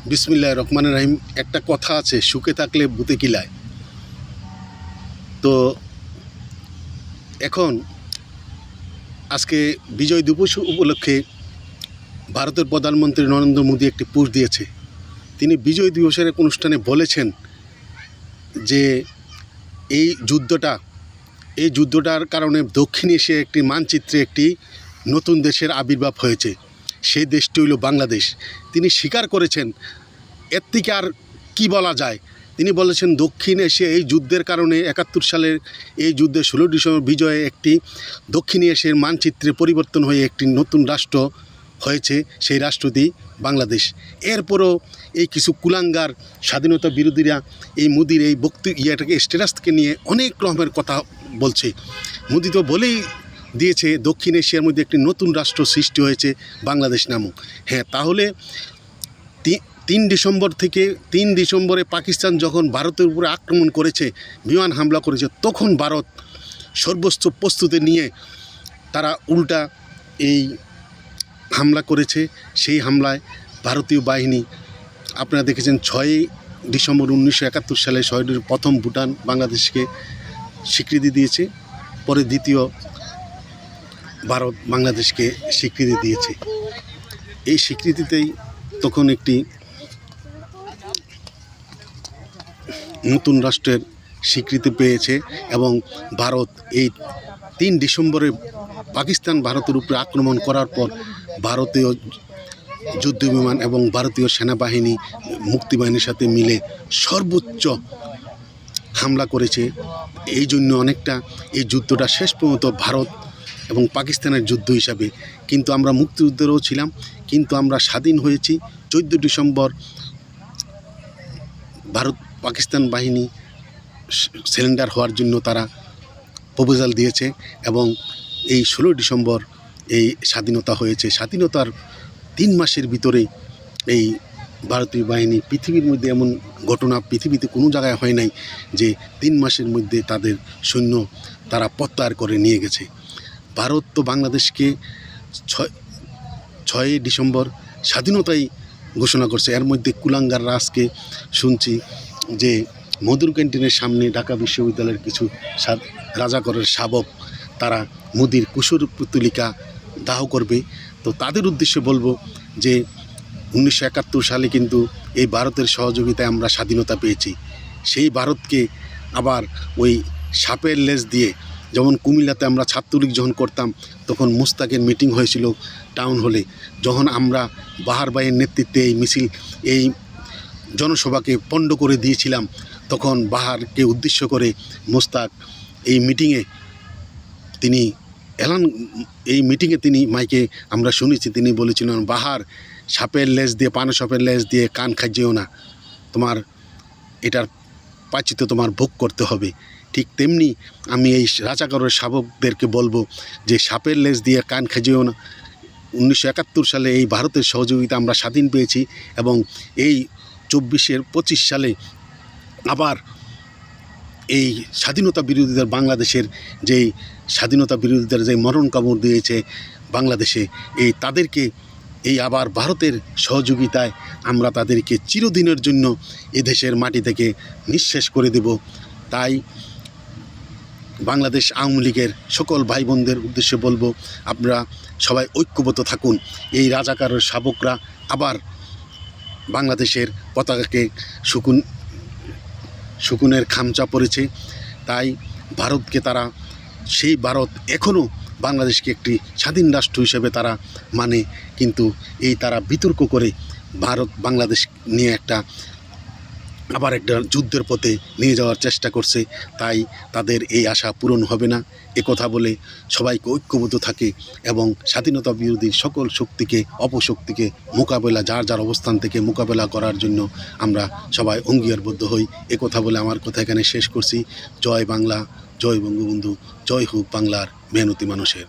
বিসমিল্লাহির রহমানির রহিম। একটা কথা আছে, সুখে থাকলে বুতে কিলায়। তো এখন আজকে বিজয় দিবস উপলক্ষে ভারতের প্রধানমন্ত্রী নরেন্দ্র মোদী একটি পোস্ট দিয়েছে। তিনি বিজয় দিবসের এক অনুষ্ঠানে বলেছেন যে এই যুদ্ধটার কারণে দক্ষিণ এশিয়ার একটি মানচিত্রে একটি নতুন দেশের আবির্ভাব হয়েছে। সেই দেশটি হইল বাংলাদেশ। তিনি স্বীকার করেছেন, এর থেকে আর কী বলা যায়। তিনি বলেছেন দক্ষিণ এশিয়া এই যুদ্ধের কারণে ৭১ সালের এই যুদ্ধে ১৬ ডিসেম্বর বিজয়ে একটি দক্ষিণ এশিয়ার মানচিত্রে পরিবর্তন হয়ে একটি নতুন রাষ্ট্র হয়েছে, সেই রাষ্ট্রটি বাংলাদেশ। এরপরও এই কিছু কুলাঙ্গার স্বাধীনতা বিরোধীরা এই মোদির এই ইয়েটাকে স্ট্যাটাসকে নিয়ে অনেক রকমের কথা বলছে। মোদি তো বলেই দিয়েছে দক্ষিণ এশিয়ার মধ্যে একটি নতুন রাষ্ট্র সৃষ্টি হয়েছে বাংলাদেশ নামক। হ্যাঁ, তাহলে ৩ ডিসেম্বরে পাকিস্তান যখন ভারতের উপরে আক্রমণ করেছে, বিমান হামলা করেছে, তখন ভারত সর্বোচ্চ প্রস্তুতি নিয়ে তারা উল্টা এই হামলা করেছে। সেই হামলায় ভারতীয় বাহিনী আপনারা দেখেছেন ৬ ডিসেম্বর ১৯৭১ সালে প্রথম ভুটান বাংলাদেশকে স্বীকৃতি দিয়েছে, পরে দ্বিতীয় ভারত বাংলাদেশকে স্বীকৃতি দিয়েছে। এই স্বীকৃতিতেই তখন একটি নতুন রাষ্ট্রের স্বীকৃতি পেয়েছে এবং ভারত এই ৩ ডিসেম্বরে পাকিস্তান ভারতের উপরে আক্রমণ করার পর ভারতীয় যুদ্ধ বিমান এবং ভারতীয় সেনাবাহিনী মুক্তিবাহিনীর সাথে মিলে সর্বোচ্চ হামলা করেছে। এই জন্য অনেকটা এই যুদ্ধটা শেষ পর্যন্ত ভারত এবং পাকিস্তানের যুদ্ধ হিসাবে, কিন্তু আমরা মুক্তিযুদ্ধেরও ছিলাম, কিন্তু আমরা স্বাধীন হয়েছি ১৪ ডিসেম্বর। ভারত পাকিস্তান বাহিনী সারেন্ডার হওয়ার জন্য তারা প্রপোজাল দিয়েছে এবং এই ১৬ ডিসেম্বর এই স্বাধীনতা হয়েছে। স্বাধীনতার ৩ মাসের ভিতরে এই ভারতীয় বাহিনী, পৃথিবীর মধ্যে এমন ঘটনা পৃথিবীতে কোনো জায়গায় হয় নাই যে ৩ মাসের মধ্যে তাদের সৈন্য তারা প্রত্যাহার করে নিয়ে গেছে। ভারত তো বাংলাদেশকে ৬ ডিসেম্বর স্বাধীনতাই ঘোষণা করছে। এর মধ্যে কুলাঙ্গাররা আজকে শুনছি যে মধুর ক্যান্টিনের সামনে ঢাকা বিশ্ববিদ্যালয়ের কিছু রাজাকরের শাবক তারা মোদির কুশর পুতলিকা দাহ করবে। তো তাদের উদ্দেশ্যে বলবো যে ১৯৭১ সালে কিন্তু এই ভারতের সহযোগিতায় আমরা স্বাধীনতা পেয়েছি। সেই ভারতকে আবার ওই সাপের লেজ দিয়ে, যেমন কুমিল্লাতে আমরা ছাত্রলীগ যখন করতাম তখন মুস্তাকের মিটিং হয়েছিল টাউন হলে, যখন আমরা বাহার ভাইয়ের নেতৃত্বে এই মিছিল এই জনসভাকে পণ্ড করে দিয়েছিলাম, তখন বাহারকে উদ্দেশ্য করে মুস্তাক এই মিটিংয়ে তিনি তিনি মাইকে আমরা শুনেছি, তিনি বলেছিলেন বাহার সাপের লেজ দিয়ে, পানো সাপের লেজ দিয়ে কান খাইয়েও না, তোমার এটার পাচিত তোমার ভোগ করতে হবে। ঠিক তেমনি আমি এই রাজাকারের শাবকদেরকে বলবো যে সাপের লেজ দিয়ে কান খাইয়েও না। ১৯৭১ সালে এই ভারতের সহযোগিতা আমরা স্বাধীন পেয়েছি এবং এই ২৫ সালে আবার এই স্বাধীনতা বিরোধীদের বাংলাদেশের যেই স্বাধীনতা বিরোধীদের যে মরণ কামড় দিয়েছে বাংলাদেশে, এই তাদেরকে এই আবার ভারতের সহযোগিতায় আমরা তাদেরকে চিরদিনের জন্য এদেশের মাটি থেকে নিঃশেষ করে দেব। তাই বাংলাদেশ আওয়ামী লীগের সকল ভাই বোনদের উদ্দেশ্যে বলবো, আপনারা সবাই ঐক্যবদ্ধ থাকুন। এই রাজাকারের শাবকরা আবার বাংলাদেশের পতাকাকে শকুনের খামচা পড়েছে। তাই ভারতকে তারা, সেই ভারত এখনও বাংলাদেশকে একটি স্বাধীন রাষ্ট্র হিসেবে তারা মানে, কিন্তু এই তারা বিতর্ক করে ভারত বাংলাদেশ নিয়ে আবার একটা যুদ্ধের পথে নিয়ে যাওয়ার চেষ্টা করছে। তাই তাদের এই আশা পূরণ হবে না। কথা বলে সবাইকে ঐক্যবদ্ধ থাকে এবং স্বাধীনতা বিরোধী সকল শক্তিকে, অপশক্তিকে মোকাবেলা, যার যার অবস্থান থেকে মোকাবেলা করার জন্য আমরা সবাই অঙ্গীকারবদ্ধ হই। কথা বলে আমার কথা এখানে শেষ করছি। জয় বাংলা, জয় বঙ্গবন্ধু, জয় হোক বাংলার মেহনতি মানুষের।